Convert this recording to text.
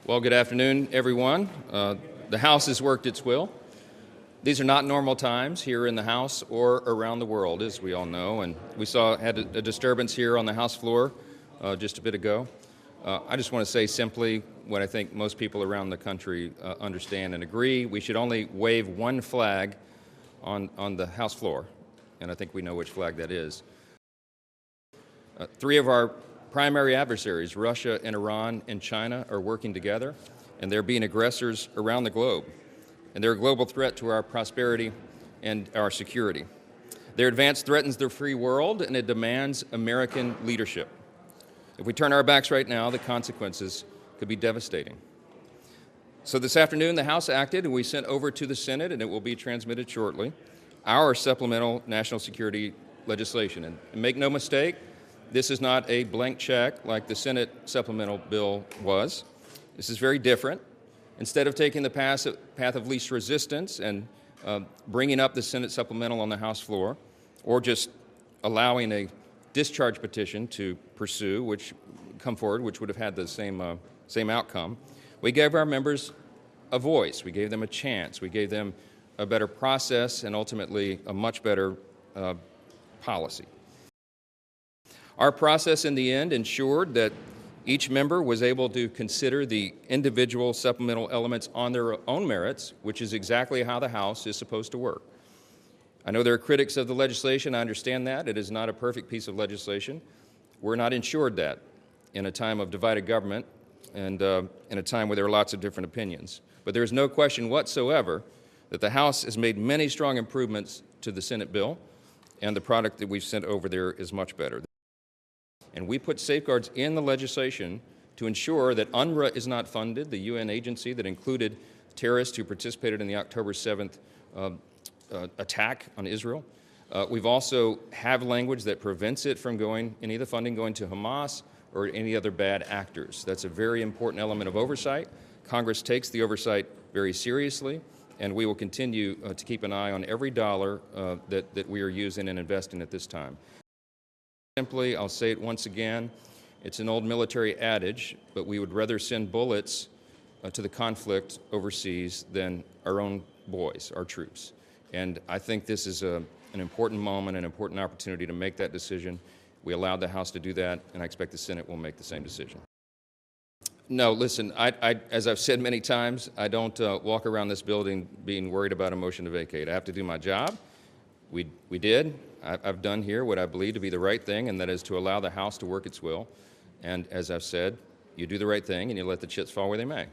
Well, good afternoon, everyone. The House has worked its will. These are not normal times here in the House or around the world, as we all know, and we had a disturbance here on the House floor just a bit ago. I just want to say simply what I think most people around the country understand and agree. We should only wave one flag on the House floor, and I think we know which flag that is. Three of our primary adversaries, Russia and Iran and China, are working together, and they're being aggressors around the globe. And they're a global threat to our prosperity and our security. Their advance threatens the free world, and it demands American leadership. If we turn our backs right now, the consequences could be devastating. So this afternoon, the House acted, and we sent over to the Senate, and it will be transmitted shortly, our supplemental national security legislation. And make no mistake, this is not a blank check like the Senate supplemental bill was. This is very different. Instead of taking the path of least resistance and bringing up the Senate supplemental on the House floor, or just allowing a discharge petition to pursue, which would have had the same outcome, we gave our members a voice. We gave them a chance. We gave them a better process and ultimately a much better policy. Our process in the end ensured that each member was able to consider the individual supplemental elements on their own merits, which is exactly how the House is supposed to work. I know there are critics of the legislation. I understand that. It is not a perfect piece of legislation. We're not ensured that in a time of divided government and in a time where there are lots of different opinions. But there is no question whatsoever that the House has made many strong improvements to the Senate bill, and the product that we've sent over there is much better. And we put safeguards in the legislation to ensure that UNRWA is not funded, the UN agency that included terrorists who participated in the October 7th attack on Israel. We've also have language that prevents it from any of the funding going to Hamas or any other bad actors. That's a very important element of oversight. Congress takes the oversight very seriously, and we will continue to keep an eye on every dollar that we are using and investing at this time. Simply, I'll say it once again, it's an old military adage, but we would rather send bullets to the conflict overseas than our own boys, our troops. And I think this is an important moment, an important opportunity to make that decision. We allowed the House to do that, and I expect the Senate will make the same decision. No, listen, as I've said many times, I don't walk around this building being worried about a motion to vacate. I have to do my job. We did. I've done here what I believe to be the right thing, and that is to allow the House to work its will. And as I've said, you do the right thing and you let the chips fall where they may.